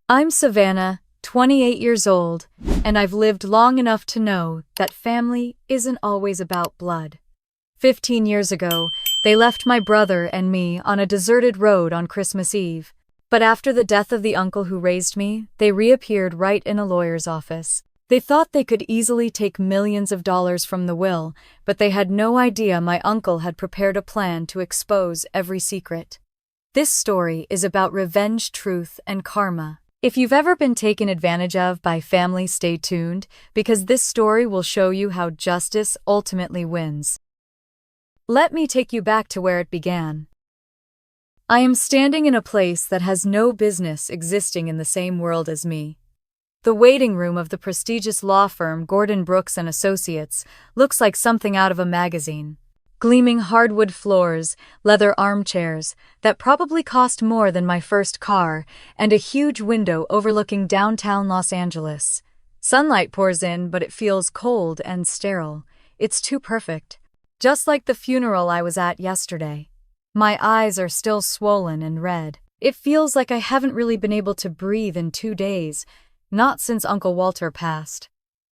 I'm Savannah, 28 years old, and I've lived long enough to know that family isn't always about blood. 15 years ago, they left my brother and me on a deserted road on Christmas Eve. But after the death of the uncle who raised me, they reappeared right in a lawyer's office. They thought they could easily take millions of dollars from the will, but they had no idea my uncle had prepared a plan to expose every secret. This story is about revenge, truth, and karma. If you've ever been taken advantage of by family, stay tuned, because this story will show you how justice ultimately wins. Let me take you back to where it began. I am standing in a place that has no business existing in the same world as me. The waiting room of the prestigious law firm Gordon Brooks and Associates looks like something out of a magazine. Gleaming hardwood floors, leather armchairs that probably cost more than my first car, and a huge window overlooking downtown Los Angeles. Sunlight pours in, but it feels cold and sterile. It's too perfect. Just like the funeral I was at yesterday. My eyes are still swollen and red. It feels like I haven't really been able to breathe in 2 days, not since Uncle Walter passed.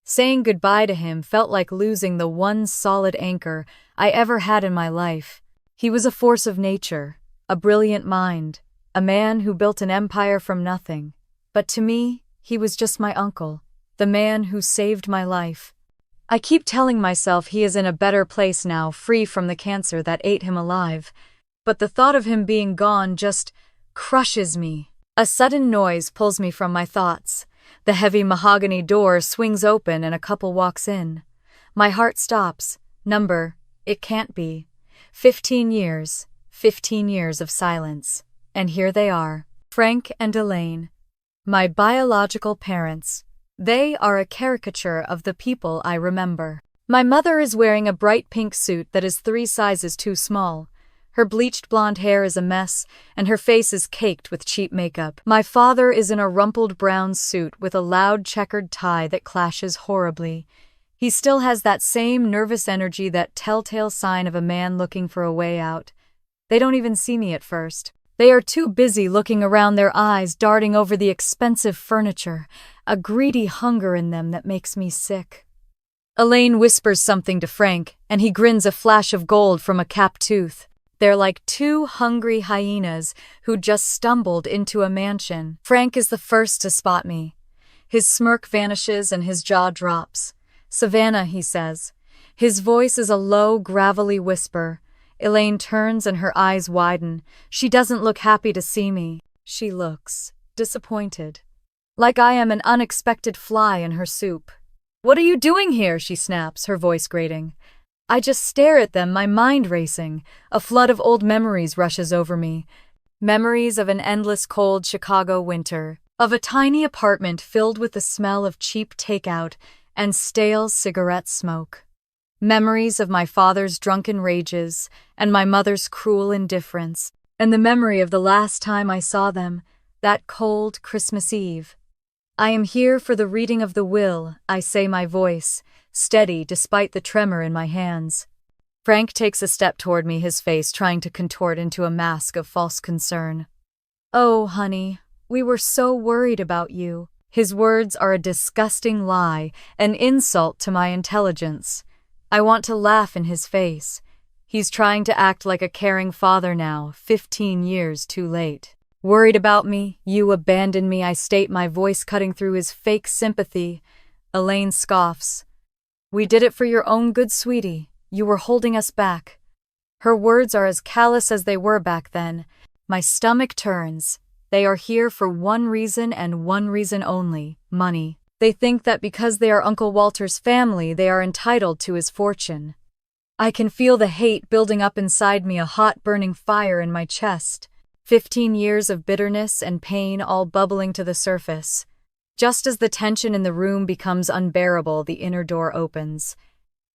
Saying goodbye to him felt like losing the one solid anchor I ever had in my life. He was a force of nature, a brilliant mind, a man who built an empire from nothing. But to me, he was just my uncle, the man who saved my life. I keep telling myself he is in a better place now, free from the cancer that ate him alive. But the thought of him being gone just crushes me. A sudden noise pulls me from my thoughts. The heavy mahogany door swings open and a couple walks in. My heart stops. Number, it can't be. 15 years of silence. And here they are, Frank and Elaine. My biological parents. They are a caricature of the people I remember. My mother is wearing a bright pink suit that is 3 sizes too small. Her bleached blonde hair is a mess, and her face is caked with cheap makeup. My father is in a rumpled brown suit with a loud checkered tie that clashes horribly. He still has that same nervous energy, that telltale sign of a man looking for a way out. They don't even see me at first. They are too busy looking around, their eyes darting over the expensive furniture, a greedy hunger in them that makes me sick. Elaine whispers something to Frank, and he grins, a flash of gold from a capped tooth. They're like 2 hungry hyenas who just stumbled into a mansion. Frank is the first to spot me. His smirk vanishes and his jaw drops. "Savannah," he says. His voice is a low, gravelly whisper. Elaine turns and her eyes widen. She doesn't look happy to see me. She looks disappointed. Like I am an unexpected fly in her soup. "What are you doing here?" she snaps, her voice grating. I just stare at them, my mind racing. A flood of old memories rushes over me. Memories of an endless cold Chicago winter, of a tiny apartment filled with the smell of cheap takeout and stale cigarette smoke. Memories of my father's drunken rages and my mother's cruel indifference, and the memory of the last time I saw them, that cold Christmas Eve. "I am here for the reading of the will," I say, my voice steady despite the tremor in my hands. Frank takes a step toward me, his face trying to contort into a mask of false concern. "Oh, honey, we were so worried about you." His words are a disgusting lie, an insult to my intelligence. I want to laugh in his face. He's trying to act like a caring father now, 15 years too late. "Worried about me? You abandoned me," I state, my voice cutting through his fake sympathy. Elaine scoffs. "We did it for your own good, sweetie. You were holding us back." Her words are as callous as they were back then. My stomach turns. They are here for one reason and one reason only: money. They think that because they are Uncle Walter's family, they are entitled to his fortune. I can feel the hate building up inside me, a hot burning fire in my chest. 15 years of bitterness and pain all bubbling to the surface. Just as the tension in the room becomes unbearable, the inner door opens.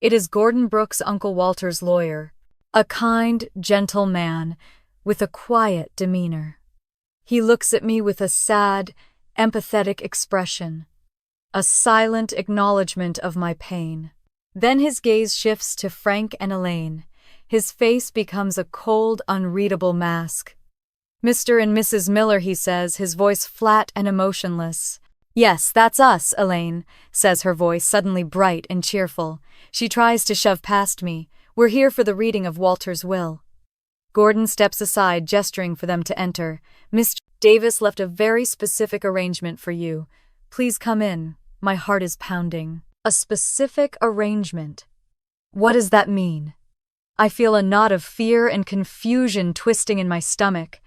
It is Gordon Brooks, Uncle Walter's lawyer, a kind, gentle man with a quiet demeanor. He looks at me with a sad, empathetic expression, a silent acknowledgement of my pain. Then his gaze shifts to Frank and Elaine. His face becomes a cold, unreadable mask. Mr. and Mrs. Miller, he says, his voice flat and emotionless. Yes, that's us, Elaine, says her voice suddenly bright and cheerful. She tries to shove past me. We're here for the reading of Walter's will. Gordon steps aside, gesturing for them to enter. Miss Davis left a very specific arrangement for you. Please come in. My heart is pounding. A specific arrangement. What does that mean? I feel a knot of fear and confusion twisting in my stomach.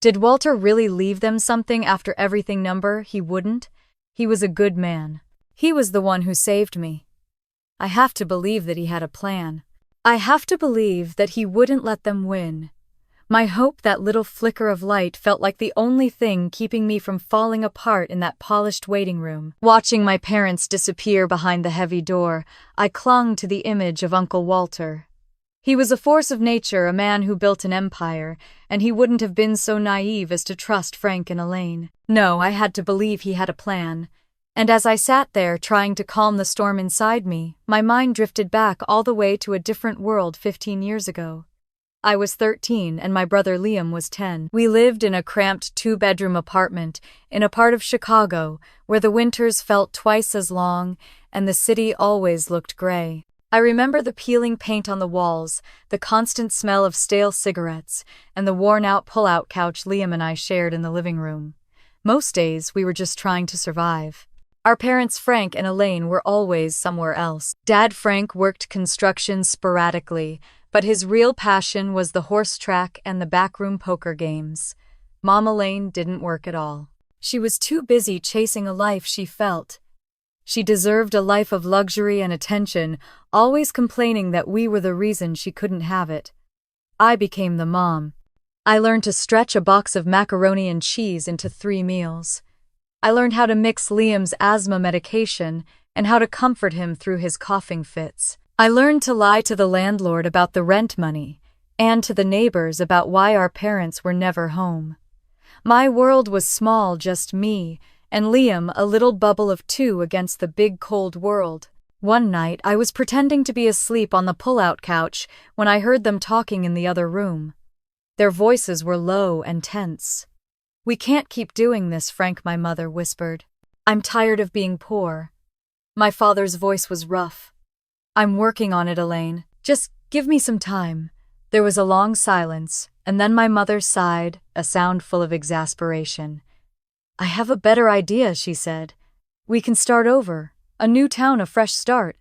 Did Walter really leave them something after everything? He wouldn't. He was a good man. He was the one who saved me. I have to believe that he had a plan. I have to believe that he wouldn't let them win. My hope, that little flicker of light, felt like the only thing keeping me from falling apart in that polished waiting room. Watching my parents disappear behind the heavy door, I clung to the image of Uncle Walter. He was a force of nature, a man who built an empire, and he wouldn't have been so naive as to trust Frank and Elaine. No, I had to believe he had a plan. And as I sat there trying to calm the storm inside me, my mind drifted back all the way to a different world 15 years ago. I was 13 and my brother Liam was 10. We lived in a cramped 2-bedroom apartment in a part of Chicago where the winters felt twice as long and the city always looked gray. I remember the peeling paint on the walls, the constant smell of stale cigarettes, and the worn-out pull-out couch Liam and I shared in the living room. Most days we were just trying to survive. Our parents, Frank and Elaine, were always somewhere else. Dad Frank worked construction sporadically, but his real passion was the horse track and the backroom poker games. Mom Elaine didn't work at all. She was too busy chasing a life she felt. She deserved a life of luxury and attention, always complaining that we were the reason she couldn't have it. I became the mom. I learned to stretch a box of macaroni and cheese into 3 meals. I learned how to mix Liam's asthma medication and how to comfort him through his coughing fits. I learned to lie to the landlord about the rent money, and to the neighbors about why our parents were never home. My world was small, just me, and Liam, a little bubble of 2 against the big cold world. One night, I was pretending to be asleep on the pull-out couch when I heard them talking in the other room. Their voices were low and tense. "We can't keep doing this, Frank," my mother whispered. "I'm tired of being poor." My father's voice was rough. "I'm working on it, Elaine. Just give me some time." There was a long silence, and then my mother sighed, a sound full of exasperation. "I have a better idea," she said. "We can start over. A new town, a fresh start.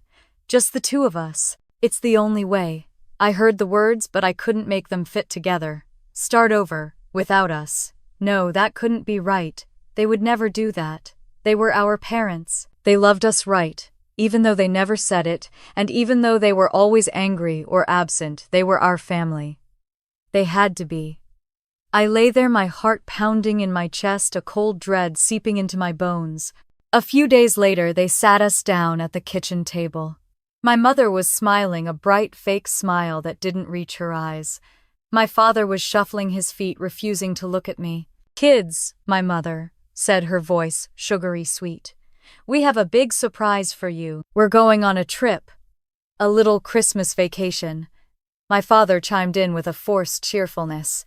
Just the 2 of us. It's the only way." I heard the words, but I couldn't make them fit together. Start over, without us. No, that couldn't be right. They would never do that. They were our parents. They loved us right. Even though they never said it, and even though they were always angry or absent, they were our family. They had to be. I lay there, my heart pounding in my chest, a cold dread seeping into my bones. A few days later, they sat us down at the kitchen table. My mother was smiling, a bright fake smile that didn't reach her eyes. My father was shuffling his feet, refusing to look at me. "Kids," my mother said, her voice sugary sweet. "We have a big surprise for you. We're going on a trip. A little Christmas vacation." My father chimed in with a forced cheerfulness.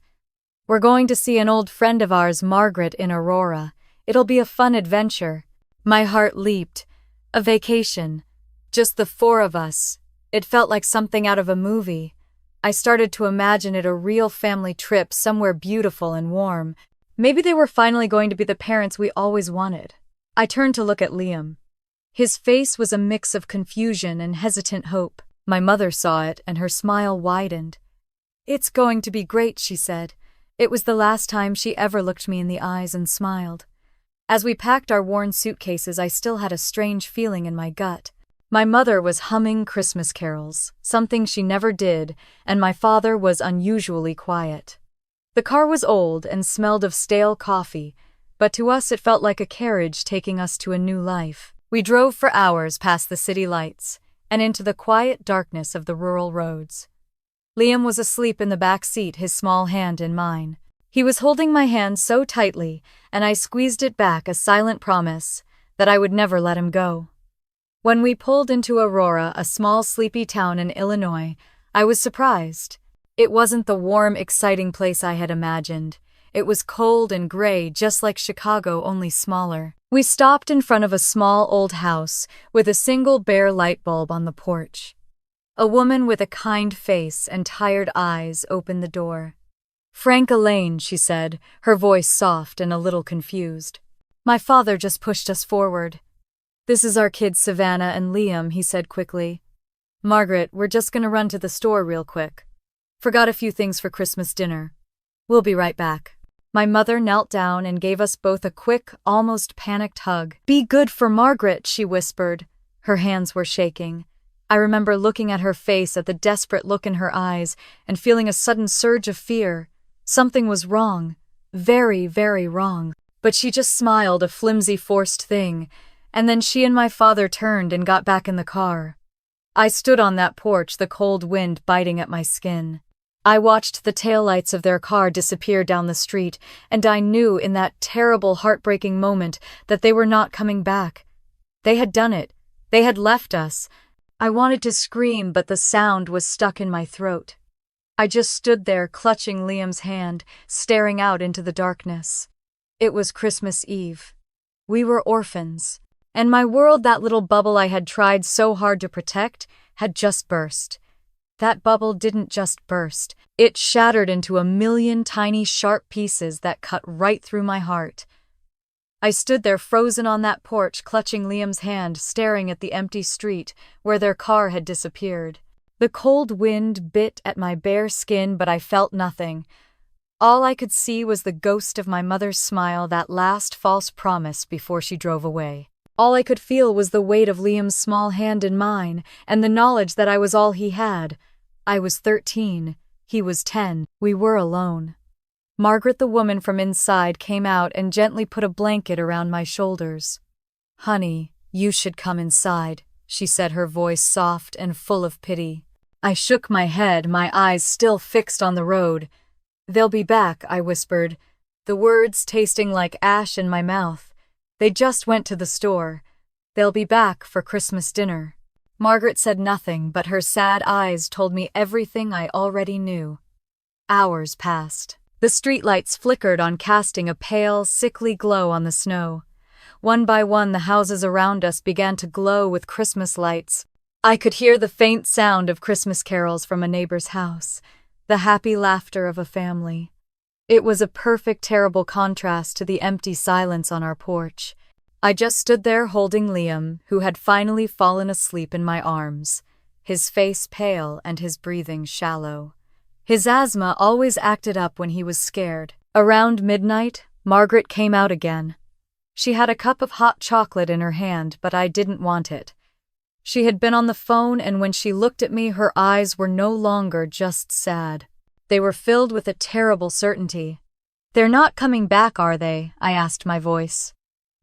"We're going to see an old friend of ours, Margaret, in Aurora. It'll be a fun adventure." My heart leaped. A vacation. Just the 4 of us. It felt like something out of a movie. I started to imagine it a real family trip, somewhere beautiful and warm. Maybe they were finally going to be the parents we always wanted. I turned to look at Liam. His face was a mix of confusion and hesitant hope. My mother saw it, and her smile widened. "It's going to be great," she said. It was the last time she ever looked me in the eyes and smiled. As we packed our worn suitcases, I still had a strange feeling in my gut. My mother was humming Christmas carols, something she never did, and my father was unusually quiet. The car was old and smelled of stale coffee, but to us it felt like a carriage taking us to a new life. We drove for hours past the city lights and into the quiet darkness of the rural roads. Liam was asleep in the back seat, his small hand in mine. He was holding my hand so tightly, and I squeezed it back, a silent promise that I would never let him go. When we pulled into Aurora, a small, sleepy town in Illinois, I was surprised. It wasn't the warm, exciting place I had imagined. It was cold and gray, just like Chicago, only smaller. We stopped in front of a small old house with a single bare light bulb on the porch. A woman with a kind face and tired eyes opened the door. "Frank Elaine," she said, her voice soft and a little confused. "My father just pushed us forward." "This is our kids Savannah and Liam," he said quickly. "Margaret, we're just gonna run to the store real quick. Forgot a few things for Christmas dinner. We'll be right back." My mother knelt down and gave us both a quick, almost panicked hug. "Be good for Margaret," she whispered. Her hands were shaking. I remember looking at her face, at the desperate look in her eyes, and feeling a sudden surge of fear. Something was wrong. Very, very wrong. But she just smiled, a flimsy, forced thing, and then she and my father turned and got back in the car. I stood on that porch, the cold wind biting at my skin. I watched the taillights of their car disappear down the street, and I knew in that terrible, heartbreaking moment that they were not coming back. They had done it. They had left us. I wanted to scream, but the sound was stuck in my throat. I just stood there, clutching Liam's hand, staring out into the darkness. It was Christmas Eve. We were orphans, and my world, that little bubble I had tried so hard to protect, had just burst. That bubble didn't just burst. It shattered into a million tiny, sharp pieces that cut right through my heart. I stood there frozen on that porch, clutching Liam's hand, staring at the empty street where their car had disappeared. The cold wind bit at my bare skin, but I felt nothing. All I could see was the ghost of my mother's smile, that last false promise before she drove away. All I could feel was the weight of Liam's small hand in mine, and the knowledge that I was all he had. I was 13. He was 10. We were alone. Margaret, the woman from inside, came out and gently put a blanket around my shoulders. "Honey, you should come inside," she said, her voice soft and full of pity. I shook my head, my eyes still fixed on the road. "They'll be back," I whispered, the words tasting like ash in my mouth. "They just went to the store. They'll be back for Christmas dinner." Margaret said nothing, but her sad eyes told me everything I already knew. Hours passed. The streetlights flickered on, casting a pale, sickly glow on the snow. One by one, the houses around us began to glow with Christmas lights. I could hear the faint sound of Christmas carols from a neighbor's house, the happy laughter of a family. It was a perfect, terrible contrast to the empty silence on our porch. I just stood there holding Liam, who had finally fallen asleep in my arms, his face pale and his breathing shallow. His asthma always acted up when he was scared. Around midnight, Margaret came out again. She had a cup of hot chocolate in her hand, but I didn't want it. She had been on the phone, and when she looked at me, her eyes were no longer just sad. They were filled with a terrible certainty. "They're not coming back, are they?" I asked, my voice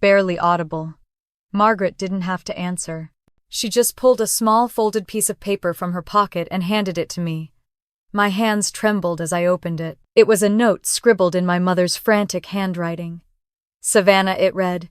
barely audible. Margaret didn't have to answer. She just pulled a small folded piece of paper from her pocket and handed it to me. My hands trembled as I opened it. It was a note scribbled in my mother's frantic handwriting. "Savannah," it read,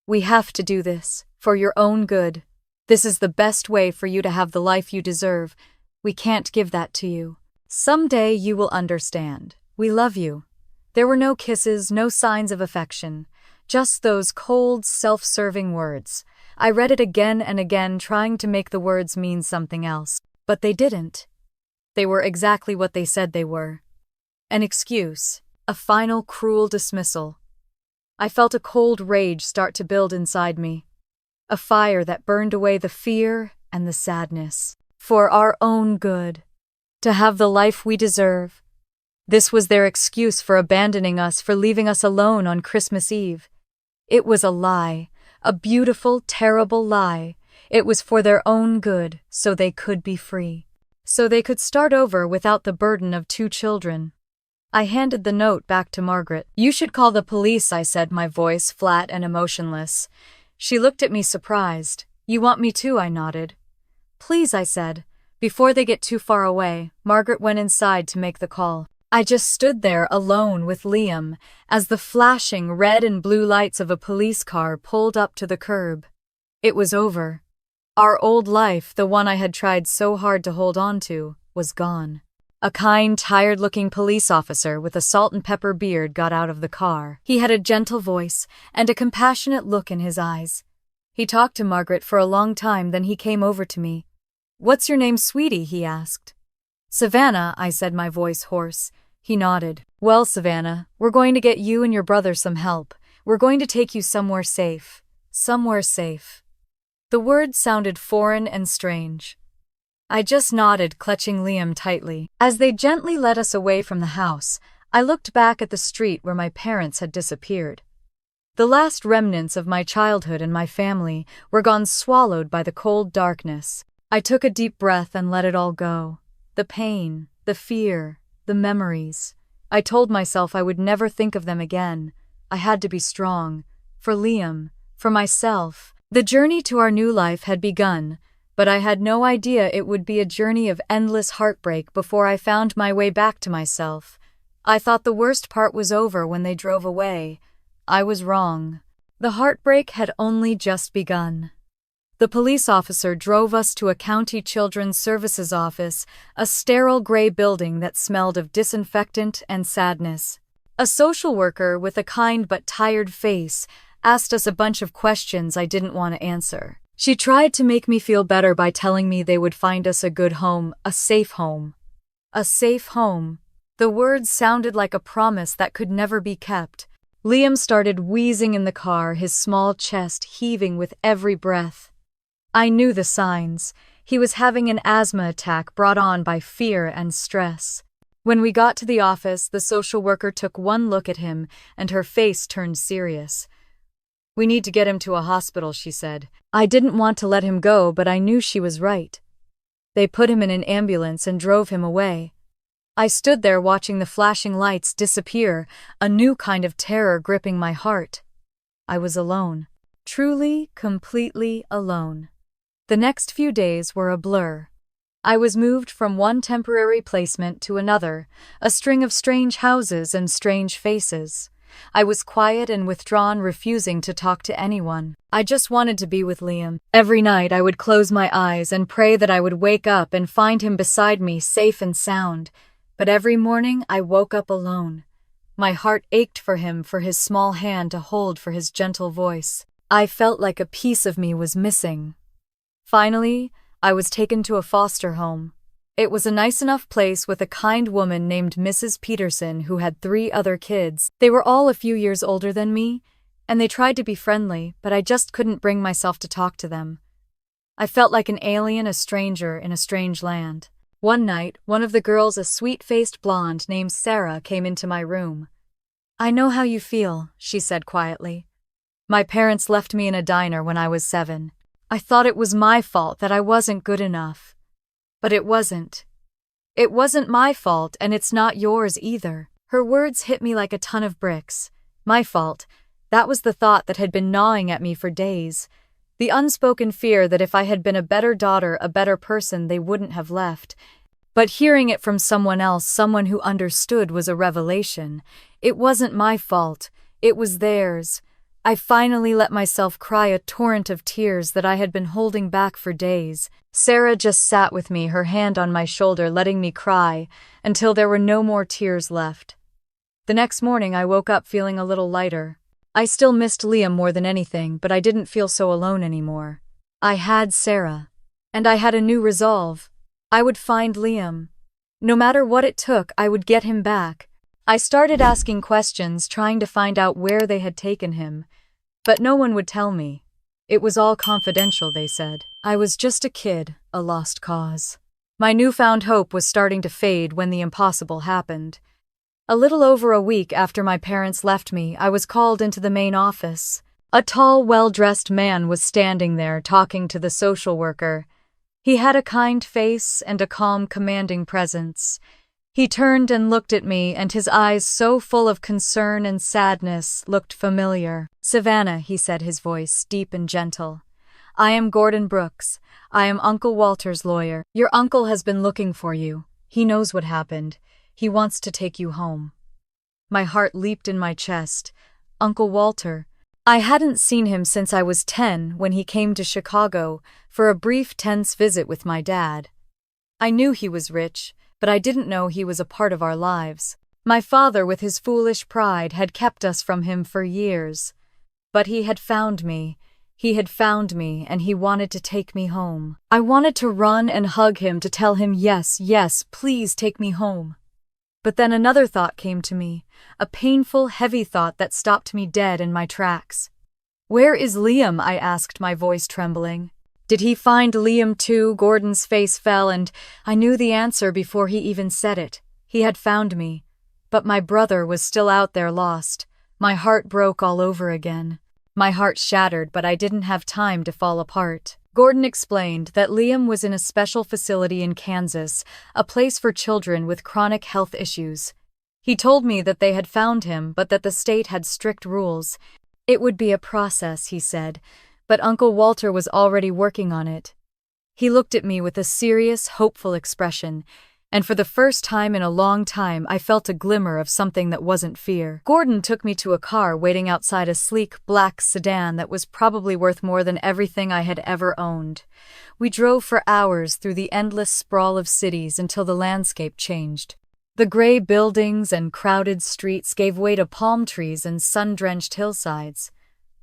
"we have to do this, for your own good. This is the best way for you to have the life you deserve. We can't give that to you. Someday you will understand. We love you." There were no kisses, no signs of affection, just those cold, self-serving words. I read it again and again, trying to make the words mean something else, but they didn't. They were exactly what they said they were. An excuse, a final cruel dismissal. I felt a cold rage start to build inside me, a fire that burned away the fear and the sadness. For our own good, to have the life we deserve. This was their excuse for abandoning us, for leaving us alone on Christmas Eve. It was a lie, a beautiful, terrible lie. It was for their own good, so they could be free. So they could start over without the burden of 2 children. I handed the note back to Margaret. "You should call the police," I said, my voice flat and emotionless. She looked at me surprised. "You want me to?" I nodded. "Please," I said. Before they get too far away, Margaret went inside to make the call. I just stood there alone with Liam as the flashing red and blue lights of a police car pulled up to the curb. It was over. Our old life, the one I had tried so hard to hold on to, was gone. A kind, tired-looking police officer with a salt-and-pepper beard got out of the car. He had a gentle voice and a compassionate look in his eyes. He talked to Margaret for a long time, then he came over to me. "What's your name, sweetie?" he asked. "Savannah," I said, my voice hoarse. He nodded. "Well, Savannah, we're going to get you and your brother some help. We're going to take you somewhere safe. Somewhere safe." The words sounded foreign and strange. I just nodded, clutching Liam tightly. As they gently led us away from the house, I looked back at the street where my parents had disappeared. The last remnants of my childhood and my family were gone, swallowed by the cold darkness. I took a deep breath and let it all go. The pain, the fear, the memories. I told myself I would never think of them again. I had to be strong. For Liam, for myself. The journey to our new life had begun, but I had no idea it would be a journey of endless heartbreak before I found my way back to myself. I thought the worst part was over when they drove away. I was wrong. The heartbreak had only just begun. The police officer drove us to a county children's services office, a sterile gray building that smelled of disinfectant and sadness. A social worker with a kind but tired face asked us a bunch of questions I didn't want to answer. She tried to make me feel better by telling me they would find us a good home, a safe home. A safe home. The words sounded like a promise that could never be kept. Liam started wheezing in the car, his small chest heaving with every breath. I knew the signs. He was having an asthma attack brought on by fear and stress. When we got to the office, the social worker took one look at him, and her face turned serious. "We need to get him to a hospital," she said. I didn't want to let him go, but I knew she was right. They put him in an ambulance and drove him away. I stood there watching the flashing lights disappear, a new kind of terror gripping my heart. I was alone. Truly, completely alone. The next few days were a blur. I was moved from one temporary placement to another, a string of strange houses and strange faces. I was quiet and withdrawn, refusing to talk to anyone. I just wanted to be with Liam. Every night I would close my eyes and pray that I would wake up and find him beside me, safe and sound. But every morning I woke up alone. My heart ached for him, for his small hand to hold, for his gentle voice. I felt like a piece of me was missing. Finally, I was taken to a foster home. It was a nice enough place with a kind woman named Mrs. Peterson who had 3 other kids. They were all a few years older than me, and they tried to be friendly, but I just couldn't bring myself to talk to them. I felt like an alien, a stranger in a strange land. One night, one of the girls, a sweet-faced blonde named Sarah, came into my room. "I know how you feel," she said quietly. "My parents left me in a diner when I was 7. I thought it was my fault, that I wasn't good enough. But it wasn't. It wasn't my fault, and it's not yours either." Her words hit me like a ton of bricks. My fault. That was the thought that had been gnawing at me for days. The unspoken fear that if I had been a better daughter, a better person, they wouldn't have left. But hearing it from someone else, someone who understood, was a revelation. It wasn't my fault. It was theirs. I finally let myself cry a torrent of tears that I had been holding back for days. Sarah just sat with me, her hand on my shoulder, letting me cry until there were no more tears left. The next morning I woke up feeling a little lighter. I still missed Liam more than anything, but I didn't feel so alone anymore. I had Sarah. And I had a new resolve. I would find Liam. No matter what it took, I would get him back. I started asking questions, trying to find out where they had taken him. But no one would tell me. It was all confidential, they said. I was just a kid, a lost cause. My newfound hope was starting to fade when the impossible happened. A little over a week after my parents left me, I was called into the main office. A tall, well-dressed man was standing there talking to the social worker. He had a kind face and a calm, commanding presence. He turned and looked at me, and his eyes, so full of concern and sadness, looked familiar. "Savannah," he said, his voice deep and gentle. "I am Gordon Brooks. I am Uncle Walter's lawyer. Your uncle has been looking for you. He knows what happened. He wants to take you home." My heart leaped in my chest. Uncle Walter. I hadn't seen him since I was 10, when he came to Chicago for a brief, tense visit with my dad. I knew he was rich, but I didn't know he was a part of our lives. My father, with his foolish pride, had kept us from him for years. But he had found me. He had found me, and he wanted to take me home. I wanted to run and hug him to tell him, yes, yes, please take me home. But then another thought came to me, a painful, heavy thought that stopped me dead in my tracks. "Where is Liam?" I asked, my voice trembling. Did he find Liam too? Gordon's face fell, and I knew the answer before he even said it. He had found me. But my brother was still out there lost. My heart broke all over again. My heart shattered, but I didn't have time to fall apart. Gordon explained that Liam was in a special facility in Kansas, a place for children with chronic health issues. He told me that they had found him, but that the state had strict rules. It would be a process, he said, but Uncle Walter was already working on it. He looked at me with a serious, hopeful expression, and for the first time in a long time I felt a glimmer of something that wasn't fear. Gordon took me to a car waiting outside a sleek, black sedan that was probably worth more than everything I had ever owned. We drove for hours through the endless sprawl of cities until the landscape changed. The gray buildings and crowded streets gave way to palm trees and sun-drenched hillsides.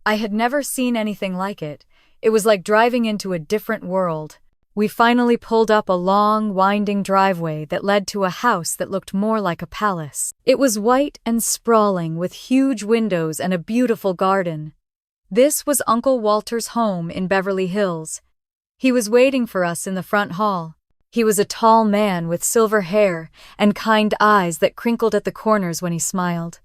I had never seen anything like it. It was like driving into a different world. We finally pulled up a long, winding driveway that led to a house that looked more like a palace. It was white and sprawling, with huge windows and a beautiful garden. This was Uncle Walter's home in Beverly Hills. He was waiting for us in the front hall. He was a tall man with silver hair and kind eyes that crinkled at the corners when he smiled.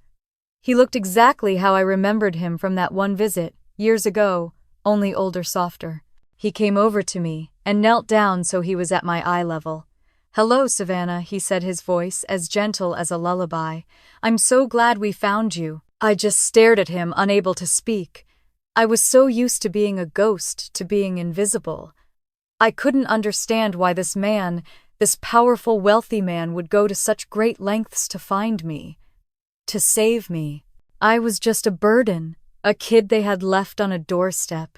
He looked exactly how I remembered him from that one visit, years ago, only older, softer. He came over to me and knelt down so he was at my eye level. "Hello, Savannah," he said, his voice as gentle as a lullaby. "I'm so glad we found you." I just stared at him, unable to speak. I was so used to being a ghost, to being invisible. I couldn't understand why this man, this powerful, wealthy man, would go to such great lengths to find me, to save me. I was just a burden, a kid they had left on a doorstep.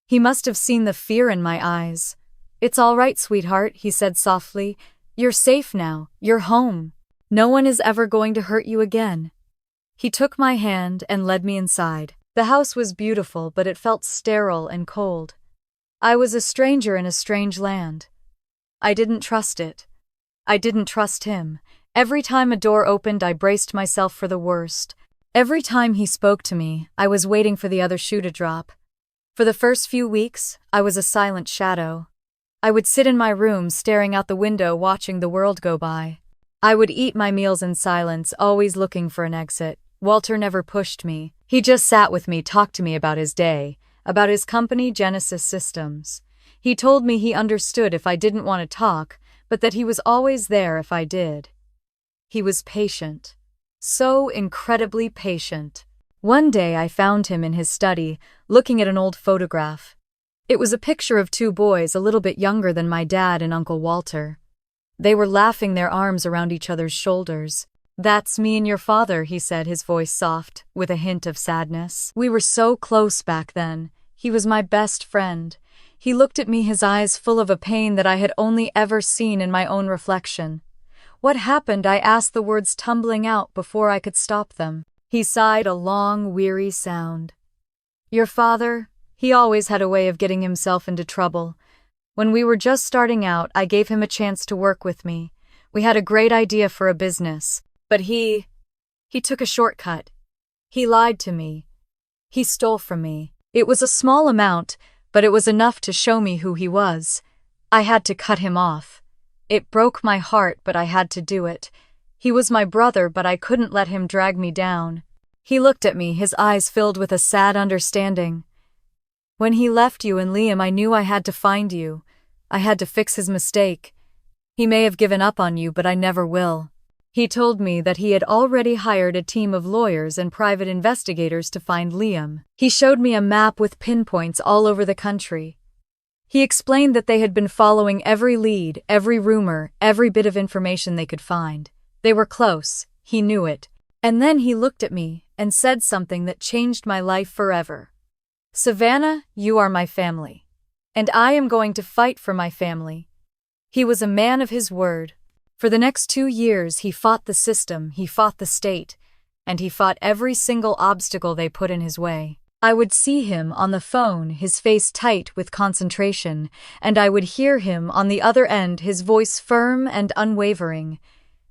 He must have seen the fear in my eyes. "It's all right, sweetheart," he said softly. "You're safe now. You're home. No one is ever going to hurt you again." He took my hand and led me inside. The house was beautiful, but it felt sterile and cold. I was a stranger in a strange land. I didn't trust it. I didn't trust him. Every time a door opened, I braced myself for the worst. Every time he spoke to me, I was waiting for the other shoe to drop. For the first few weeks, I was a silent shadow. I would sit in my room staring out the window, watching the world go by. I would eat my meals in silence, always looking for an exit. Walter never pushed me. He just sat with me, talked to me about his day, about his company, Genesis Systems. He told me he understood if I didn't want to talk, but that he was always there if I did. He was patient. So incredibly patient. One day I found him in his study, looking at an old photograph. It was a picture of two boys a little bit younger than my dad and Uncle Walter. They were laughing, their arms around each other's shoulders. "That's me and your father," he said, his voice soft, with a hint of sadness. "We were so close back then. He was my best friend." He looked at me, his eyes full of a pain that I had only ever seen in my own reflection. "What happened?" I asked, the words tumbling out before I could stop them. He sighed a long, weary sound. "Your father, he always had a way of getting himself into trouble. When we were just starting out, I gave him a chance to work with me. We had a great idea for a business, but he took a shortcut. He lied to me. He stole from me. It was a small amount, but it was enough to show me who he was. I had to cut him off. It broke my heart, but I had to do it. He was my brother, but I couldn't let him drag me down." He looked at me, his eyes filled with a sad understanding. "When he left you and Liam, I knew I had to find you. I had to fix his mistake. He may have given up on you, but I never will." He told me that he had already hired a team of lawyers and private investigators to find Liam. He showed me a map with pinpoints all over the country. He explained that they had been following every lead, every rumor, every bit of information they could find. They were close. He knew it. And then he looked at me and said something that changed my life forever. "Savannah, you are my family. And I am going to fight for my family." He was a man of his word. For the next 2 years, he fought the system, he fought the state, and he fought every single obstacle they put in his way. I would see him on the phone, his face tight with concentration, and I would hear him on the other end, his voice firm and unwavering.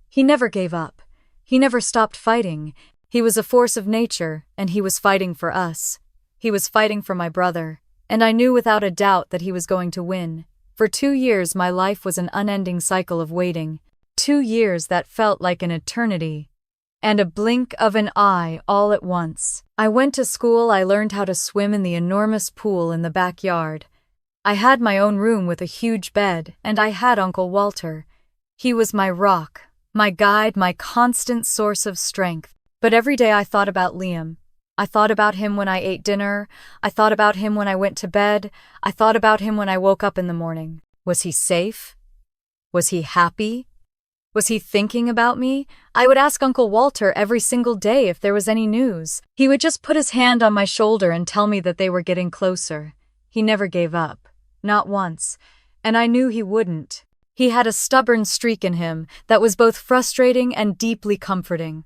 He never gave up. He never stopped fighting. He was a force of nature, and he was fighting for us. He was fighting for my brother, and I knew without a doubt that he was going to win. For 2 years, my life was an unending cycle of waiting. 2 years that felt like an eternity. And a blink of an eye all at once. I went to school, I learned how to swim in the enormous pool in the backyard. I had my own room with a huge bed, and I had Uncle Walter. He was my rock, my guide, my constant source of strength. But every day I thought about Liam. I thought about him when I ate dinner. I thought about him when I went to bed. I thought about him when I woke up in the morning. Was he safe? Was he happy? Was he thinking about me? I would ask Uncle Walter every single day if there was any news. He would just put his hand on my shoulder and tell me that they were getting closer. He never gave up. Not once. And I knew he wouldn't. He had a stubborn streak in him that was both frustrating and deeply comforting.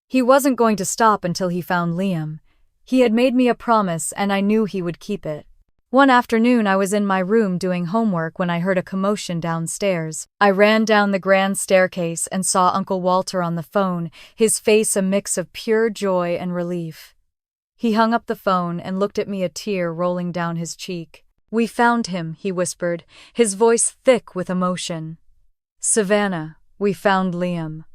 He wasn't going to stop until he found Liam. He had made me a promise, and I knew he would keep it. One afternoon, I was in my room doing homework when I heard a commotion downstairs. I ran down the grand staircase and saw Uncle Walter on the phone, his face a mix of pure joy and relief. He hung up the phone and looked at me, a tear rolling down his cheek. "We found him," he whispered, his voice thick with emotion. "Savannah, we found Liam."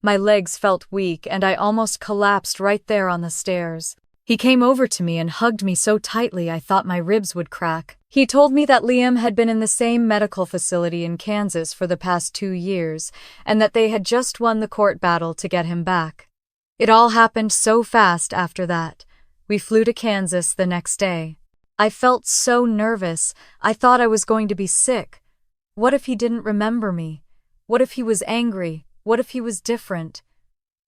My legs felt weak and I almost collapsed right there on the stairs. He came over to me and hugged me so tightly I thought my ribs would crack. He told me that Liam had been in the same medical facility in Kansas for the past 2 years, and that they had just won the court battle to get him back. It all happened so fast after that. We flew to Kansas the next day. I felt so nervous. I thought I was going to be sick. What if he didn't remember me? What if he was angry? What if he was different?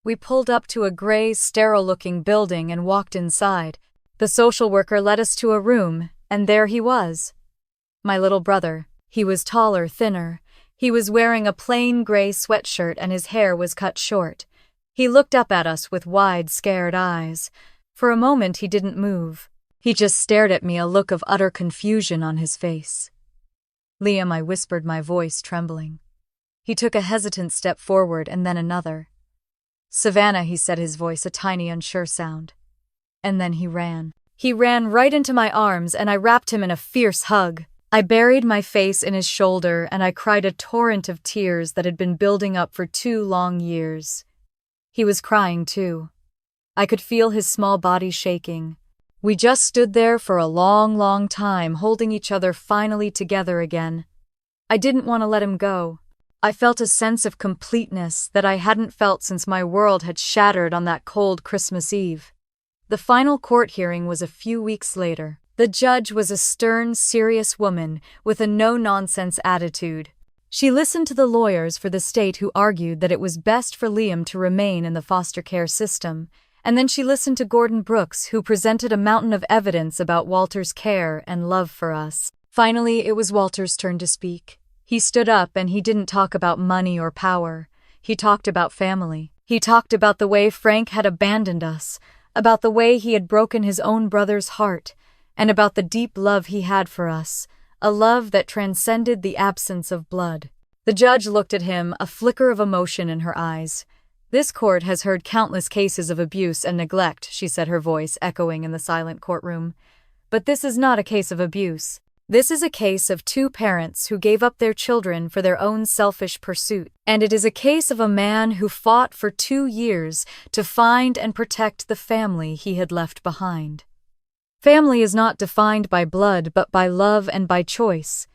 We pulled up to a gray, sterile-looking building and walked inside. The social worker led us to a room, and there he was. My little brother. He was taller, thinner. He was wearing a plain gray sweatshirt and his hair was cut short. He looked up at us with wide, scared eyes. For a moment he didn't move. He just stared at me, a look of utter confusion on his face. "Liam," I whispered, my voice trembling. He took a hesitant step forward and then another. "Savannah," he said, his voice a tiny, unsure sound. And then he ran. He ran right into my arms and I wrapped him in a fierce hug. I buried my face in his shoulder and I cried a torrent of tears that had been building up for 2 long years. He was crying too. I could feel his small body shaking. We just stood there for a long, long time, holding each other finally together again. I didn't want to let him go. I felt a sense of completeness that I hadn't felt since my world had shattered on that cold Christmas Eve. The final court hearing was a few weeks later. The judge was a stern, serious woman with a no-nonsense attitude. She listened to the lawyers for the state who argued that it was best for Liam to remain in the foster care system, and then she listened to Gordon Brooks, who presented a mountain of evidence about Walter's care and love for us. Finally, it was Walter's turn to speak. He stood up and he didn't talk about money or power. He talked about family. He talked about the way Frank had abandoned us, about the way he had broken his own brother's heart, and about the deep love he had for us, a love that transcended the absence of blood. The judge looked at him, a flicker of emotion in her eyes. "This court has heard countless cases of abuse and neglect," she said, her voice echoing in the silent courtroom. "But this is not a case of abuse. This is a case of 2 parents who gave up their children for their own selfish pursuit. And it is a case of a man who fought for 2 years to find and protect the family he had left behind. Family is not defined by blood but by love and by choice.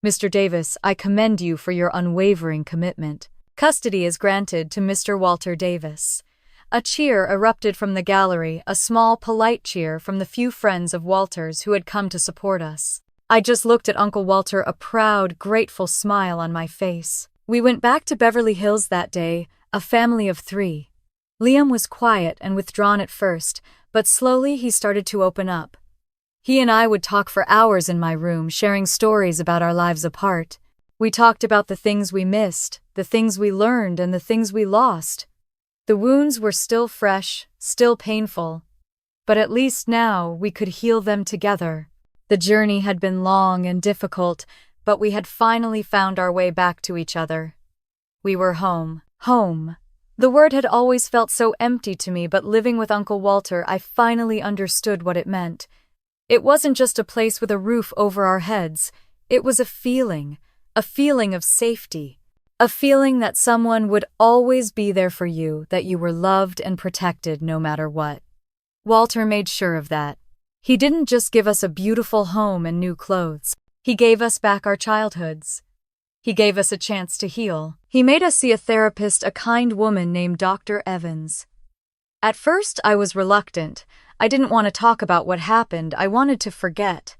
Mr. Davis, I commend you for your unwavering commitment. Custody is granted to Mr. Walter Davis." A cheer erupted from the gallery, a small, polite cheer from the few friends of Walter's who had come to support us. I just looked at Uncle Walter, a proud, grateful smile on my face. We went back to Beverly Hills that day, a family of 3. Liam was quiet and withdrawn at first, but slowly he started to open up. He and I would talk for hours in my room, sharing stories about our lives apart. We talked about the things we missed, the things we learned and the things we lost. The wounds were still fresh, still painful, but at least now we could heal them together. The journey had been long and difficult, but we had finally found our way back to each other. We were home. Home. The word had always felt so empty to me, but living with Uncle Walter, I finally understood what it meant. It wasn't just a place with a roof over our heads. It was a feeling of safety, a feeling that someone would always be there for you, that you were loved and protected no matter what. Walter made sure of that. He didn't just give us a beautiful home and new clothes. He gave us back our childhoods. He gave us a chance to heal. He made us see a therapist, a kind woman named Dr. Evans. At first, I was reluctant. I didn't want to talk about what happened. I wanted to forget.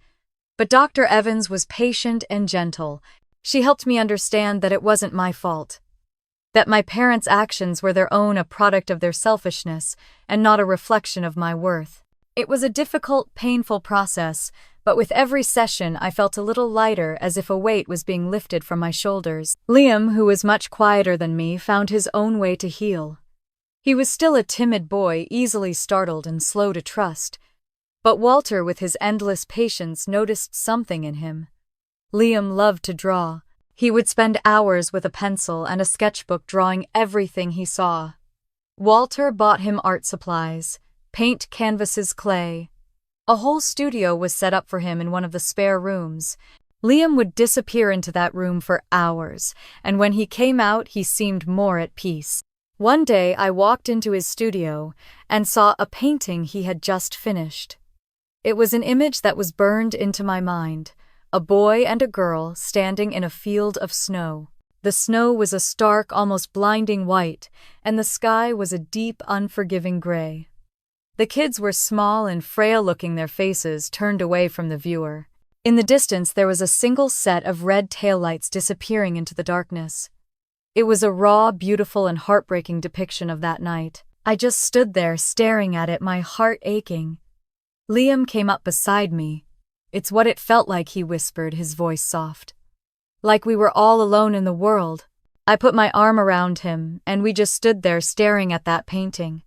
But Dr. Evans was patient and gentle. She helped me understand that it wasn't my fault, that my parents' actions were a product of their selfishness and not a reflection of my worth. It was a difficult, painful process, but with every session I felt a little lighter, as if a weight was being lifted from my shoulders. Liam, who was much quieter than me, found his own way to heal. He was still a timid boy, easily startled and slow to trust. But Walter, with his endless patience, noticed something in him. Liam loved to draw. He would spend hours with a pencil and a sketchbook drawing everything he saw. Walter bought him art supplies, paint canvases, clay. A whole studio was set up for him in one of the spare rooms. Liam would disappear into that room for hours, and when he came out, he seemed more at peace. One day, I walked into his studio and saw a painting he had just finished. It was an image that was burned into my mind, a boy and a girl standing in a field of snow. The snow was a stark, almost blinding white, and the sky was a deep, unforgiving gray. The kids were small and frail-looking, their faces turned away from the viewer. In the distance, there was a single set of red taillights disappearing into the darkness. It was a raw, beautiful, and heartbreaking depiction of that night. I just stood there, staring at it, my heart aching. Liam came up beside me. "It's what it felt like," he whispered, his voice soft. "Like we were all alone in the world." I put my arm around him, and we just stood there staring at that painting.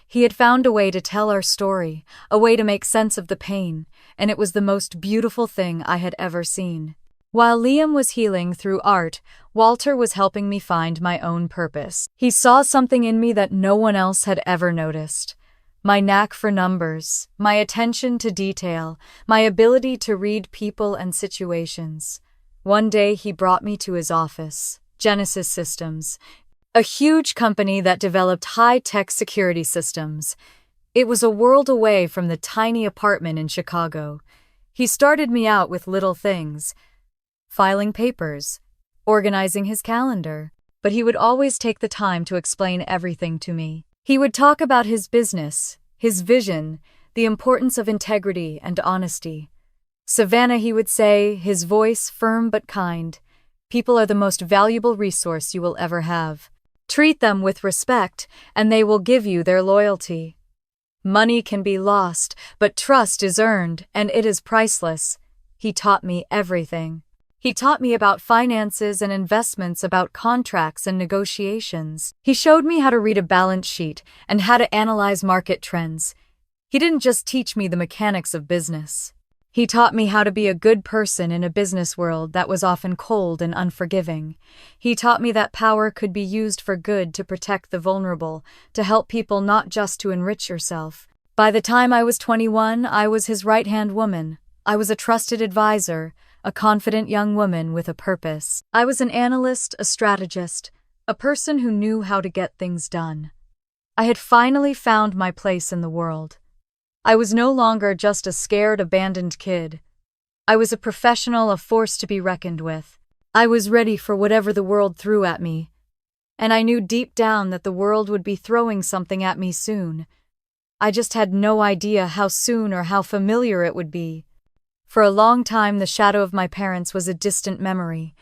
He had found a way to tell our story, a way to make sense of the pain, and it was the most beautiful thing I had ever seen. While Liam was healing through art, Walter was helping me find my own purpose. He saw something in me that no one else had ever noticed. My knack for numbers, my attention to detail, my ability to read people and situations. One day he brought me to his office, Genesis Systems, a huge company that developed high-tech security systems. It was a world away from the tiny apartment in Chicago. He started me out with little things, filing papers, organizing his calendar, but he would always take the time to explain everything to me. He would talk about his business, his vision, the importance of integrity and honesty. "Savannah," he would say, his voice firm but kind, "people are the most valuable resource you will ever have. Treat them with respect, and they will give you their loyalty. Money can be lost, but trust is earned, and it is priceless." He taught me everything. He taught me about finances and investments, about contracts and negotiations. He showed me how to read a balance sheet and how to analyze market trends. He didn't just teach me the mechanics of business. He taught me how to be a good person in a business world that was often cold and unforgiving. He taught me that power could be used for good, to protect the vulnerable, to help people, not just to enrich yourself. By the time I was 21, I was his right-hand woman. I was a trusted advisor, a confident young woman with a purpose. I was an analyst, a strategist, a person who knew how to get things done. I had finally found my place in the world. I was no longer just a scared, abandoned kid. I was a professional, a force to be reckoned with. I was ready for whatever the world threw at me. And I knew deep down that the world would be throwing something at me soon. I just had no idea how soon or how familiar it would be. For a long time, the shadow of my parents was a distant memory,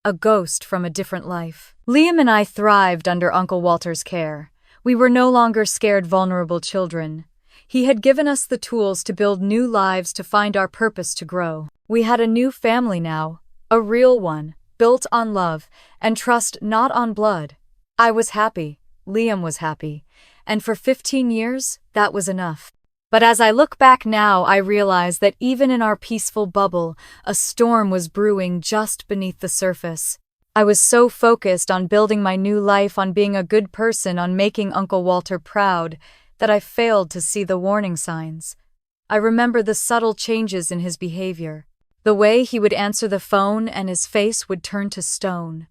a ghost from a different life. Liam and I thrived under Uncle Walter's care. We were no longer scared, vulnerable children. He had given us the tools to build new lives, to find our purpose, to grow. We had a new family now, a real one, built on love and trust, not on blood. I was happy, Liam was happy, and for 15 years, that was enough. But as I look back now, I realize that even in our peaceful bubble, a storm was brewing just beneath the surface. I was so focused on building my new life, on being a good person, on making Uncle Walter proud, that I failed to see the warning signs. I remember the subtle changes in his behavior. The way he would answer the phone and his face would turn to stone.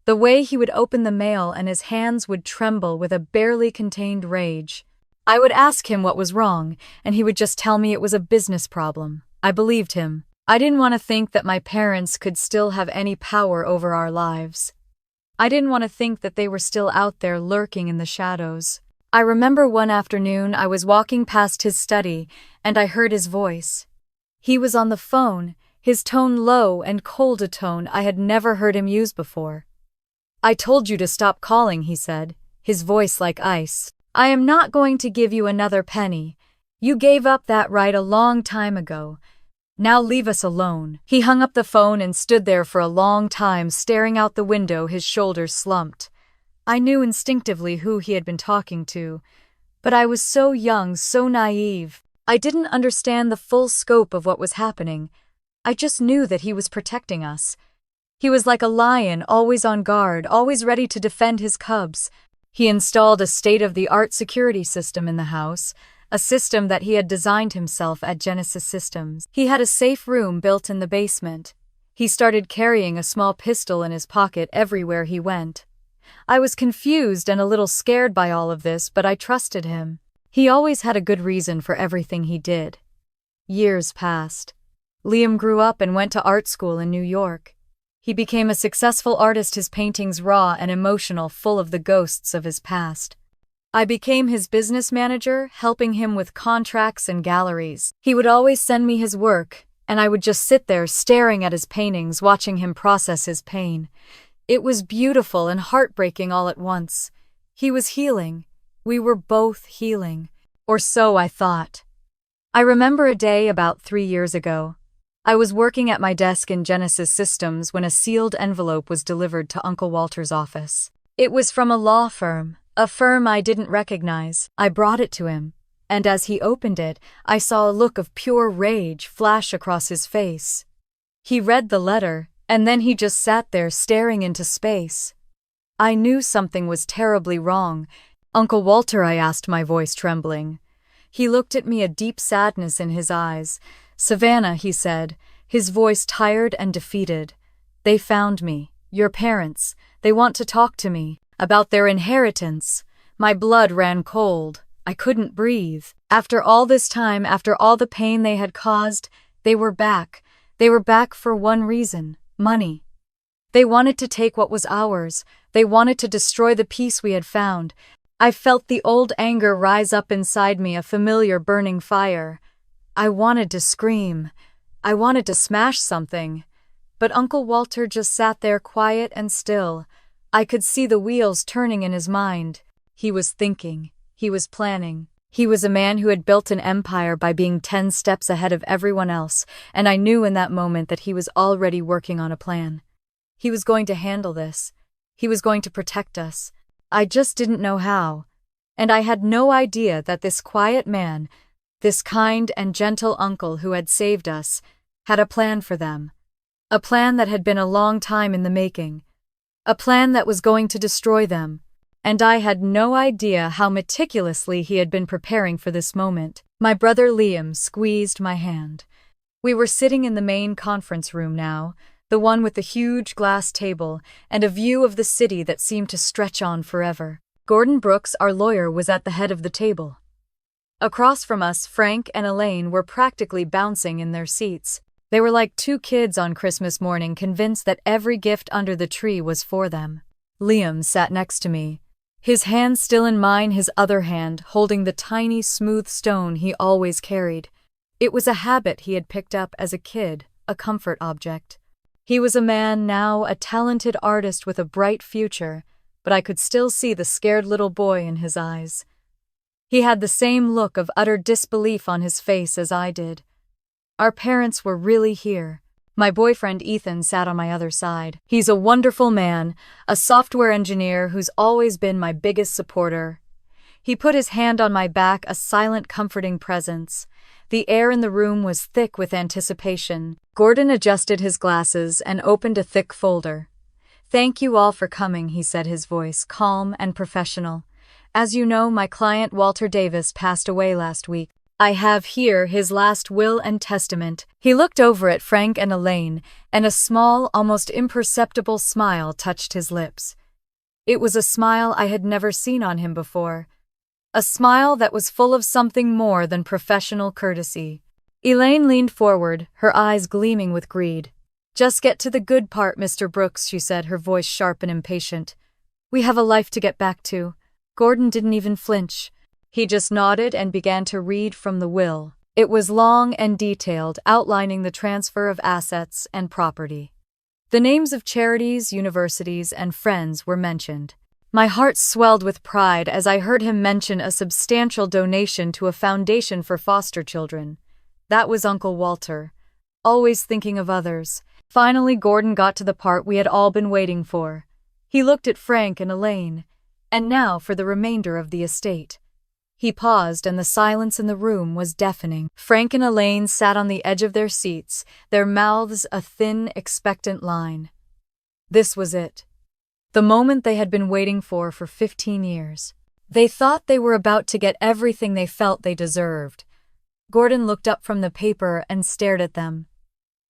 The way he would open the mail and his hands would tremble with a barely contained rage. I would ask him what was wrong, and he would just tell me it was a business problem. I believed him. I didn't want to think that my parents could still have any power over our lives. I didn't want to think that they were still out there lurking in the shadows. I remember one afternoon I was walking past his study, and I heard his voice. He was on the phone, his tone low and cold, a tone I had never heard him use before. "I told you to stop calling," he said, his voice like ice. "I am not going to give you another penny. You gave up that right a long time ago. Now leave us alone." He hung up the phone and stood there for a long time, staring out the window, his shoulders slumped. I knew instinctively who he had been talking to, but I was so young, so naive. I didn't understand the full scope of what was happening. I just knew that he was protecting us. He was like a lion, always on guard, always ready to defend his cubs. He installed a state-of-the-art security system in the house, a system that he had designed himself at Genesis Systems. He had a safe room built in the basement. He started carrying a small pistol in his pocket everywhere he went. I was confused and a little scared by all of this, but I trusted him. He always had a good reason for everything he did. Years passed. Liam grew up and went to art school in New York. He became a successful artist, his paintings raw and emotional, full of the ghosts of his past. I became his business manager, helping him with contracts and galleries. He would always send me his work, and I would just sit there staring at his paintings, watching him process his pain. It was beautiful and heartbreaking all at once. He was healing. We were both healing. Or so I thought. I remember a day about 3 years ago. I was working at my desk in Genesis Systems when a sealed envelope was delivered to Uncle Walter's office. It was from a law firm, a firm I didn't recognize. I brought it to him, and as he opened it, I saw a look of pure rage flash across his face. He read the letter, and then he just sat there staring into space. I knew something was terribly wrong. "Uncle Walter," I asked, my voice trembling. He looked at me, a deep sadness in his eyes. "Savannah," he said, his voice tired and defeated. "They found me. Your parents. They want to talk to me about their inheritance." My blood ran cold. I couldn't breathe. After all this time, after all the pain they had caused, they were back. They were back for one reason: money. They wanted to take what was ours. They wanted to destroy the peace we had found. I felt the old anger rise up inside me, a familiar burning fire. I wanted to scream. I wanted to smash something. But Uncle Walter just sat there quiet and still. I could see the wheels turning in his mind. He was thinking. He was planning. He was a man who had built an empire by being 10 steps ahead of everyone else, and I knew in that moment that he was already working on a plan. He was going to handle this. He was going to protect us. I just didn't know how. And I had no idea that this quiet man, this kind and gentle uncle who had saved us, had a plan for them. A plan that had been a long time in the making. A plan that was going to destroy them. And I had no idea how meticulously he had been preparing for this moment. My brother Liam squeezed my hand. We were sitting in the main conference room now, the one with the huge glass table and a view of the city that seemed to stretch on forever. Gordon Brooks, our lawyer, was at the head of the table. Across from us, Frank and Elaine were practically bouncing in their seats. They were like 2 kids on Christmas morning, convinced that every gift under the tree was for them. Liam sat next to me, his hand still in mine, his other hand holding the tiny, smooth stone he always carried. It was a habit he had picked up as a kid, a comfort object. He was a man now, a talented artist with a bright future, but I could still see the scared little boy in his eyes. He had the same look of utter disbelief on his face as I did. Our parents were really here. My boyfriend Ethan sat on my other side. He's a wonderful man, a software engineer who's always been my biggest supporter. He put his hand on my back, a silent, comforting presence. The air in the room was thick with anticipation. Gordon adjusted his glasses and opened a thick folder. "Thank you all for coming," he said, his voice calm and professional. "As you know, my client Walter Davis passed away last week. I have here his last will and testament." He looked over at Frank and Elaine, and a small, almost imperceptible smile touched his lips. It was a smile I had never seen on him before. A smile that was full of something more than professional courtesy. Elaine leaned forward, her eyes gleaming with greed. "Just get to the good part, Mr. Brooks," she said, her voice sharp and impatient. "We have a life to get back to." Gordon didn't even flinch. He just nodded and began to read from the will. It was long and detailed, outlining the transfer of assets and property. The names of charities, universities, and friends were mentioned. My heart swelled with pride as I heard him mention a substantial donation to a foundation for foster children. That was Uncle Walter, always thinking of others. Finally, Gordon got to the part we had all been waiting for. He looked at Frank and Elaine. "And now for the remainder of the estate." He paused, and the silence in the room was deafening. Frank and Elaine sat on the edge of their seats, their mouths a thin, expectant line. This was it. The moment they had been waiting for 15 years. They thought they were about to get everything they felt they deserved. Gordon looked up from the paper and stared at them.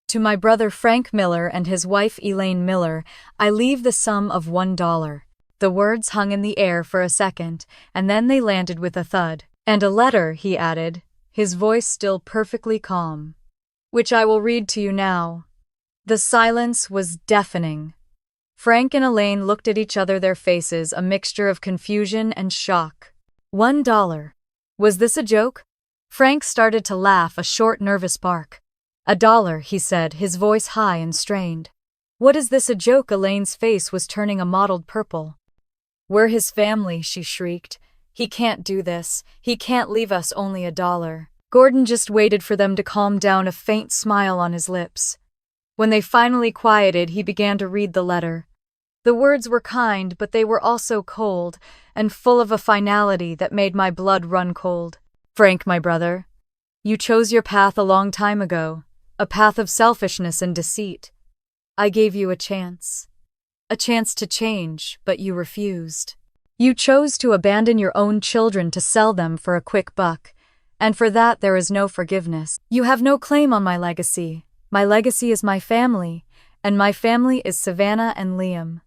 "To my brother Frank Miller and his wife Elaine Miller, I leave the sum of $1. The words hung in the air for a second, and then they landed with a thud. "And a letter," he added, his voice still perfectly calm, "which I will read to you now." The silence was deafening. Frank and Elaine looked at each other, their faces a mixture of confusion and shock. $1. Was this a joke? Frank started to laugh, a short, nervous bark. $1, he said, his voice high and strained. "What is this a joke?" Elaine's face was turning a mottled purple. "We're his family," she shrieked. "He can't do this. He can't leave us only $1." Gordon just waited for them to calm down, a faint smile on his lips. When they finally quieted, he began to read the letter. The words were kind, but they were also cold, and full of a finality that made my blood run cold. "Frank, my brother, you chose your path a long time ago, a path of selfishness and deceit. I gave you a chance to change, but you refused. You chose to abandon your own children to sell them for a quick buck, and for that there is no forgiveness. You have no claim on my legacy. My legacy is my family, and my family is Savannah and Liam."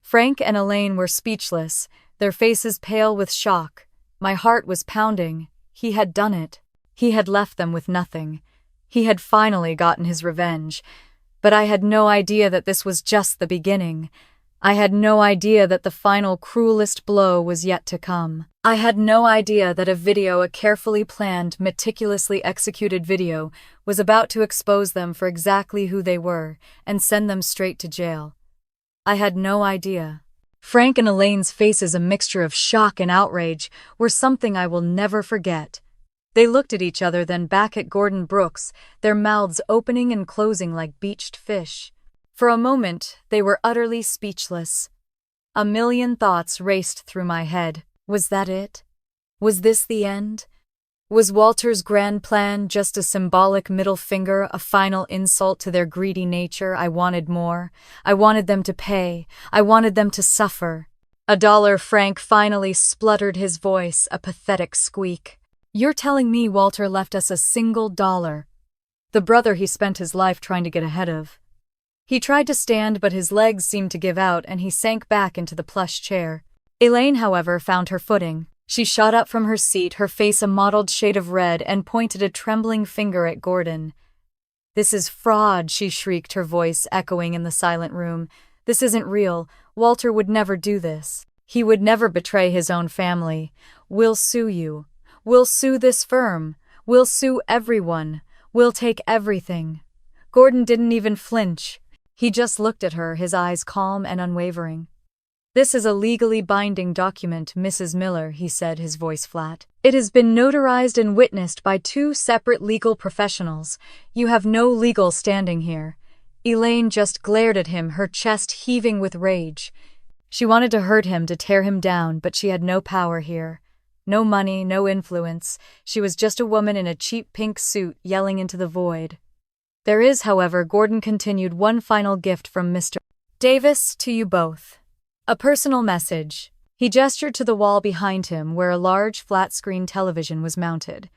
Frank and Elaine were speechless, their faces pale with shock. My heart was pounding. He had done it. He had left them with nothing. He had finally gotten his revenge. But I had no idea that this was just the beginning. I had no idea that the final, cruelest blow was yet to come. I had no idea that a carefully planned, meticulously executed video, was about to expose them for exactly who they were and send them straight to jail. I had no idea. Frank and Elaine's faces, a mixture of shock and outrage, were something I will never forget. They looked at each other, then back at Gordon Brooks, their mouths opening and closing like beached fish. For a moment, they were utterly speechless. A million thoughts raced through my head. Was that it? Was this the end? Was Walter's grand plan just a symbolic middle finger, a final insult to their greedy nature? I wanted more. I wanted them to pay. I wanted them to suffer. $1, Frank finally spluttered, his voice a pathetic squeak. "You're telling me Walter left us a single $1? The brother he spent his life trying to get ahead of." He tried to stand, but his legs seemed to give out and he sank back into the plush chair. Elaine, however, found her footing. She shot up from her seat, her face a mottled shade of red, and pointed a trembling finger at Gordon. "This is fraud," she shrieked, her voice echoing in the silent room. "This isn't real. Walter would never do this. He would never betray his own family. We'll sue you. We'll sue this firm. We'll sue everyone. We'll take everything." Gordon didn't even flinch. He just looked at her, his eyes calm and unwavering. "This is a legally binding document, Mrs. Miller," he said, his voice flat. "It has been notarized and witnessed by 2 separate legal professionals. You have no legal standing here. Elaine just glared at him, her chest heaving with rage. She wanted to hurt him, to tear him down, but she had no power here. No money, no influence. She was just a woman in a cheap pink suit yelling into the void. There is, however, Gordon continued, one final gift from Mr. Davis to you both. A personal message. He gestured to the wall behind him where a large flat-screen television was mounted.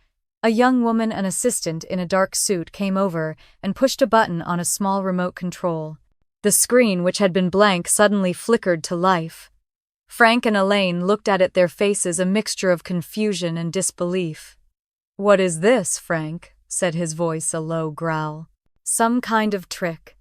A young woman, an assistant in a dark suit, came over and pushed a button on a small remote control. The screen, which had been blank, suddenly flickered to life. Frank and Elaine looked at it, their faces a mixture of confusion and disbelief. "What is this, Frank?" said his voice, a low growl. "Some kind of trick."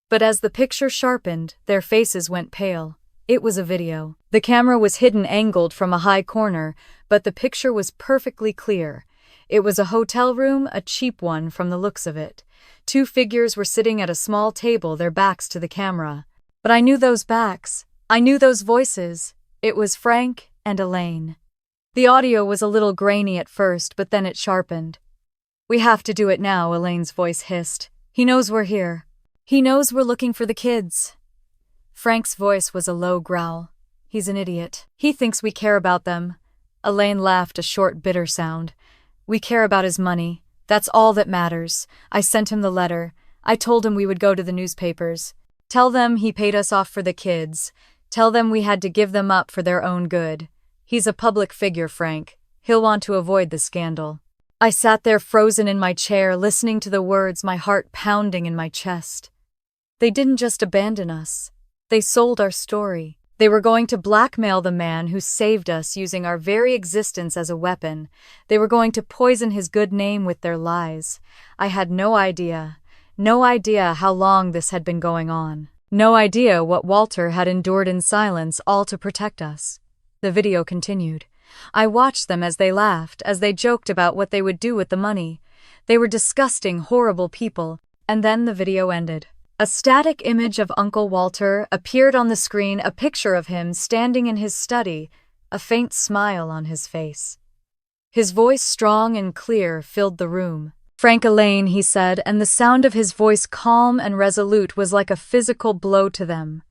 But as the picture sharpened, their faces went pale. It was a video. The camera was hidden, angled from a high corner, but the picture was perfectly clear. It was a hotel room, a cheap one from the looks of it. Two figures were sitting at a small table, their backs to the camera. But I knew those backs. I knew those voices. It was Frank and Elaine. The audio was a little grainy at first, but then it sharpened. "We have to do it now," Elaine's voice hissed. "He knows we're here. He knows we're looking for the kids." Frank's voice was a low growl. "He's an idiot. He thinks we care about them." Elaine laughed, a short, bitter sound. "We care about his money. That's all that matters. I sent him the letter. I told him we would go to the newspapers. Tell them he paid us off for the kids. Tell them we had to give them up for their own good. He's a public figure, Frank. He'll want to avoid the scandal." I sat there frozen in my chair, listening to the words, my heart pounding in my chest. They didn't just abandon us. They sold our story. They were going to blackmail the man who saved us, using our very existence as a weapon. They were going to poison his good name with their lies. I had no idea how long this had been going on. No idea what Walter had endured in silence, all to protect us. The video continued. I watched them as they laughed, as they joked about what they would do with the money. They were disgusting, horrible people. And then the video ended. A static image of Uncle Walter appeared on the screen, a picture of him standing in his study, a faint smile on his face. His voice, strong and clear, filled the room. "Frank, Elaine," he said, and the sound of his voice, calm and resolute, was like a physical blow to them.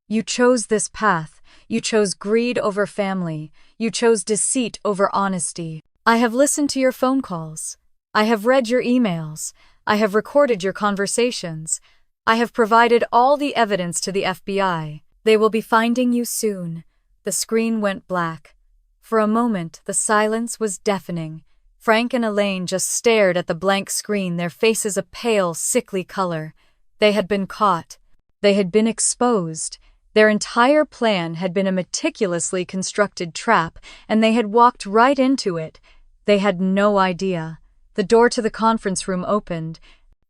"You chose this path. You chose greed over family. You chose deceit over honesty. I have listened to your phone calls. I have read your emails. I have recorded your conversations. I have provided all the evidence to the FBI. They will be finding you soon." The screen went black. For a moment, the silence was deafening. Frank and Elaine just stared at the blank screen, their faces a pale, sickly color. They had been caught. They had been exposed. Their entire plan had been a meticulously constructed trap, and they had walked right into it. They had no idea. The door to the conference room opened.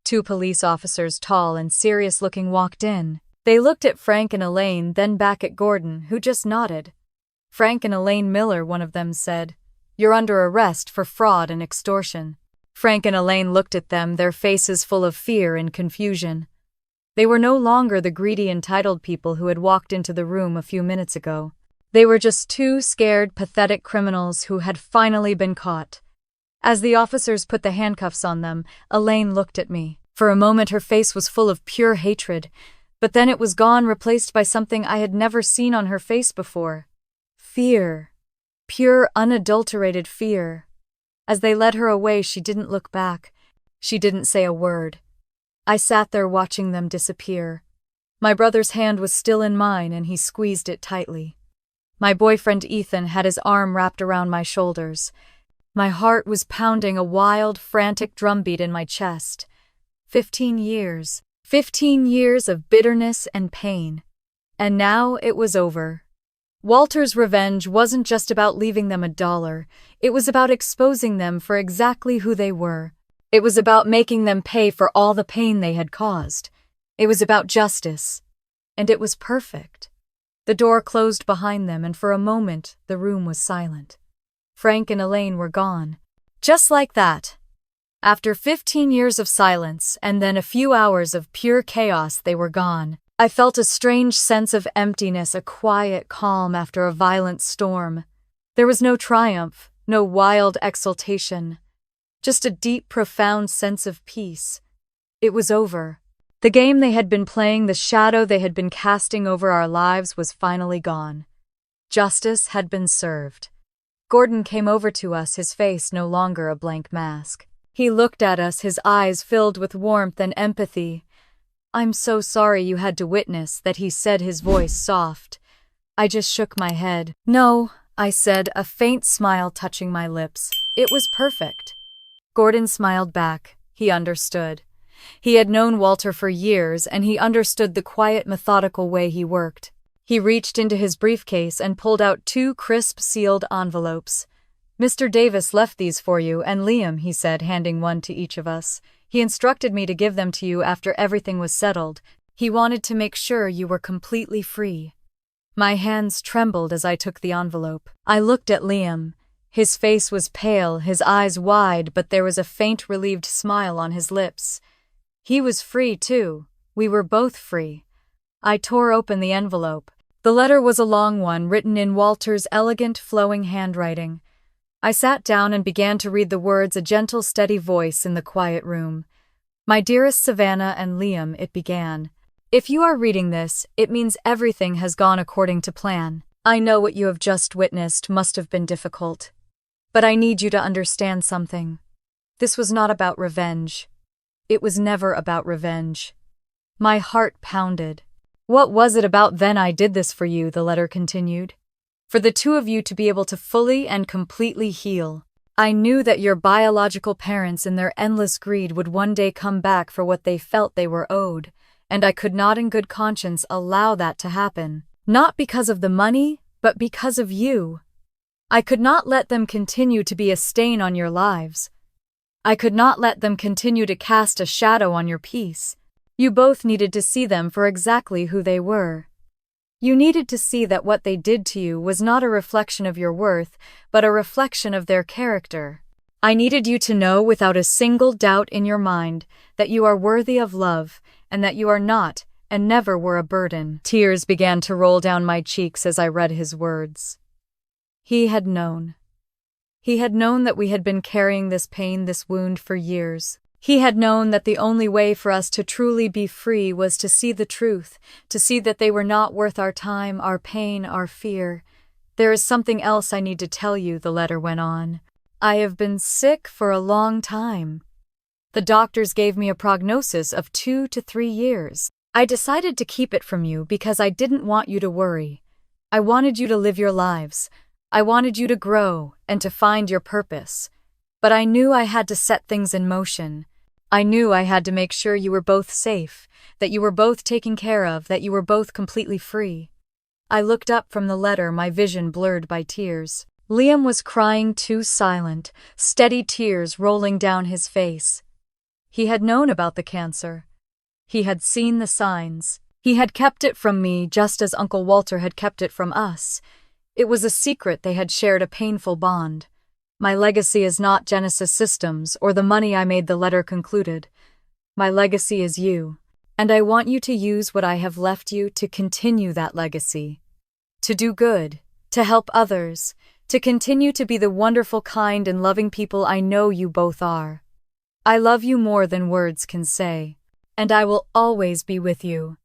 Two police officers, tall and serious-looking, walked in. They looked at Frank and Elaine, then back at Gordon, who just nodded. "Frank and Elaine Miller," one of them said. "You're under arrest for fraud and extortion." Frank and Elaine looked at them, their faces full of fear and confusion. They were no longer the greedy, entitled people who had walked into the room a few minutes ago. They were just two scared, pathetic criminals who had finally been caught. As the officers put the handcuffs on them, Elaine looked at me. For a moment her face was full of pure hatred, but then it was gone, replaced by something I had never seen on her face before. Fear. Pure, unadulterated fear. As they led her away, she didn't look back. She didn't say a word. I sat there watching them disappear. My brother's hand was still in mine, and he squeezed it tightly. My boyfriend Ethan had his arm wrapped around my shoulders. My heart was pounding, a wild, frantic drumbeat in my chest. 15 years. 15 years of bitterness and pain. And now it was over. Walter's revenge wasn't just about leaving them $1. It was about exposing them for exactly who they were. It was about making them pay for all the pain they had caused. It was about justice. And it was perfect. The door closed behind them, and for a moment the room was silent. Frank and Elaine were gone. Just like that. After 15 years of silence, and then a few hours of pure chaos, they were gone. I felt a strange sense of emptiness, a quiet calm after a violent storm. There was no triumph, no wild exultation. Just a deep, profound sense of peace. It was over. The game they had been playing, the shadow they had been casting over our lives was finally gone. Justice had been served. Gordon came over to us, his face no longer a blank mask. He looked at us, his eyes filled with warmth and empathy. "I'm so sorry you had to witness that," he said, his voice soft. I just shook my head. "No," I said, a faint smile touching my lips. "It was perfect." Gordon smiled back. He understood. He had known Walter for years, and he understood the quiet, methodical way he worked. He reached into his briefcase and pulled out 2 crisp, sealed envelopes. "Mr. Davis left these for you and Liam," he said, handing one to each of us. "He instructed me to give them to you after everything was settled. He wanted to make sure you were completely free." My hands trembled as I took the envelope. I looked at Liam. His face was pale, his eyes wide, but there was a faint, relieved smile on his lips. He was free, too. We were both free. I tore open the envelope. The letter was a long one, written in Walter's elegant, flowing handwriting. I sat down and began to read the words, a gentle, steady voice in the quiet room. "My dearest Savannah and Liam," it began. "If you are reading this, it means everything has gone according to plan. I know what you have just witnessed must have been difficult. But I need you to understand something. This was not about revenge. It was never about revenge." My heart pounded. "What was it about then? I did this for you," the letter continued. "For the 2 of you to be able to fully and completely heal. I knew that your biological parents in their endless greed would one day come back for what they felt they were owed, and I could not in good conscience allow that to happen. Not because of the money, but because of you. I could not let them continue to be a stain on your lives. I could not let them continue to cast a shadow on your peace. You both needed to see them for exactly who they were. You needed to see that what they did to you was not a reflection of your worth, but a reflection of their character. I needed you to know without a single doubt in your mind that you are worthy of love and that you are not and never were a burden." Tears began to roll down my cheeks as I read his words. He had known. He had known that we had been carrying this pain, this wound for years. He had known that the only way for us to truly be free was to see the truth, to see that they were not worth our time, our pain, our fear. "There is something else I need to tell you," the letter went on. "I have been sick for a long time. The doctors gave me a prognosis of 2 to 3 years. I decided to keep it from you because I didn't want you to worry. I wanted you to live your lives. I wanted you to grow and to find your purpose. But I knew I had to set things in motion. I knew I had to make sure you were both safe, that you were both taken care of, that you were both completely free." I looked up from the letter, my vision blurred by tears. Liam was crying too, silent, steady tears rolling down his face. He had known about the cancer. He had seen the signs. He had kept it from me just as Uncle Walter had kept it from us. It was a secret. They had shared a painful bond. "My legacy is not Genesis Systems or the money I made," the letter concluded. "My legacy is you, and I want you to use what I have left you to continue that legacy. To do good, to help others, to continue to be the wonderful, kind, and loving people I know you both are. I love you more than words can say, and I will always be with you."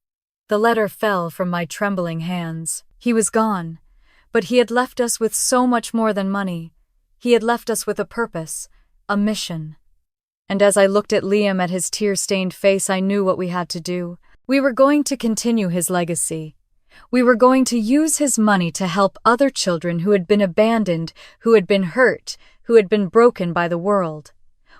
The letter fell from my trembling hands. He was gone, but he had left us with so much more than money. He had left us with a purpose, a mission. And as I looked at Liam, at his tear-stained face, I knew what we had to do. We were going to continue his legacy. We were going to use his money to help other children who had been abandoned, who had been hurt, who had been broken by the world.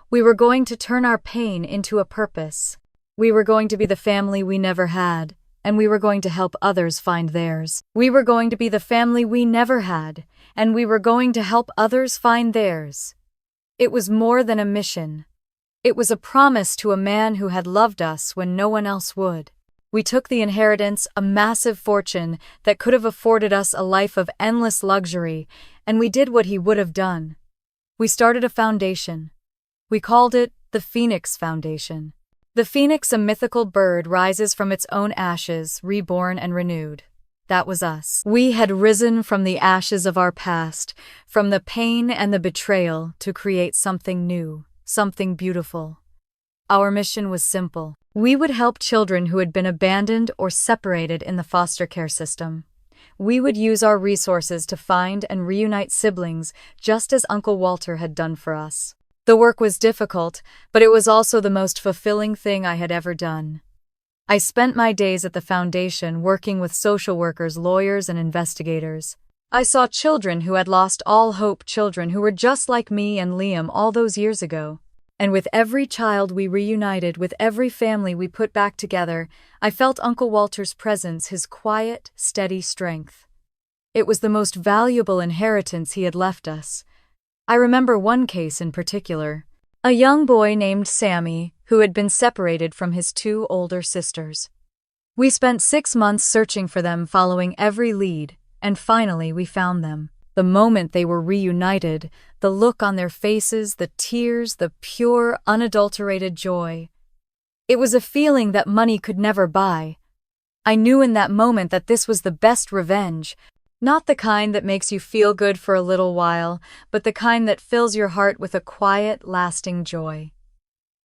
We were going to turn our pain into a purpose. We were going to be the family we never had, and we were going to help others find theirs. We were going to be the family we never had, and we were going to help others find theirs. It was more than a mission. It was a promise to a man who had loved us when no one else would. We took the inheritance, a massive fortune that could have afforded us a life of endless luxury, and we did what he would have done. We started a foundation. We called it the Phoenix Foundation. The phoenix, a mythical bird, rises from its own ashes, reborn and renewed. That was us. We had risen from the ashes of our past, from the pain and the betrayal, to create something new, something beautiful. Our mission was simple. We would help children who had been abandoned or separated in the foster care system. We would use our resources to find and reunite siblings, just as Uncle Walter had done for us. The work was difficult, but it was also the most fulfilling thing I had ever done. I spent my days at the foundation working with social workers, lawyers, and investigators. I saw children who had lost all hope, children who were just like me and Liam all those years ago. And with every child we reunited, with every family we put back together, I felt Uncle Walter's presence, his quiet, steady strength. It was the most valuable inheritance he had left us. I remember one case in particular. A young boy named Sammy, who had been separated from his two older sisters. We spent 6 months searching for them, following every lead, and finally we found them. The moment they were reunited, the look on their faces, the tears, the pure, unadulterated joy. It was a feeling that money could never buy. I knew in that moment that this was the best revenge, not the kind that makes you feel good for a little while, but the kind that fills your heart with a quiet, lasting joy.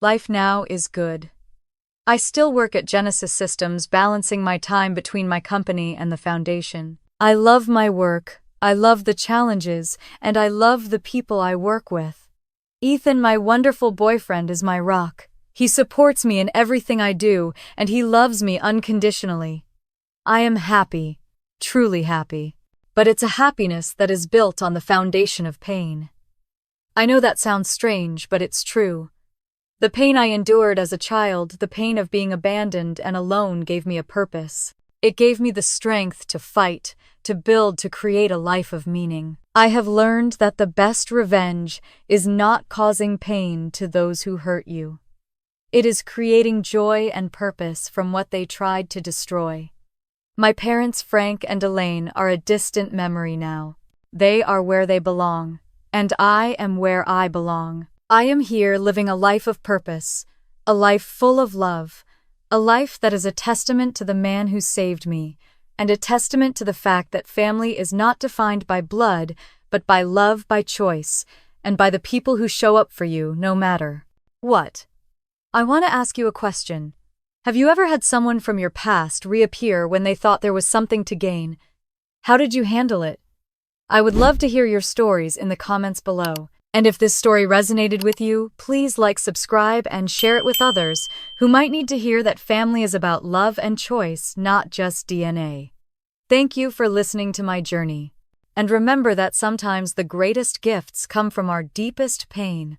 Life now is good. I still work at Genesis Systems, balancing my time between my company and the foundation. I love my work. I love the challenges, and I love the people I work with. Ethan, my wonderful boyfriend, is my rock. He supports me in everything I do, and he loves me unconditionally. I am happy, truly happy, but it's a happiness that is built on the foundation of pain. I know that sounds strange, but it's true. The pain I endured as a child, the pain of being abandoned and alone, gave me a purpose. It gave me the strength to fight, to build, to create a life of meaning. I have learned that the best revenge is not causing pain to those who hurt you. It is creating joy and purpose from what they tried to destroy. My parents, Frank and Elaine, are a distant memory now. They are where they belong, and I am where I belong. I am here living a life of purpose, a life full of love, a life that is a testament to the man who saved me, and a testament to the fact that family is not defined by blood, but by love, by choice, and by the people who show up for you no matter what. I want to ask you a question. Have you ever had someone from your past reappear when they thought there was something to gain? How did you handle it? I would love to hear your stories in the comments below. And if this story resonated with you, please like, subscribe, and share it with others who might need to hear that family is about love and choice, not just DNA. Thank you for listening to my journey. And remember that sometimes the greatest gifts come from our deepest pain.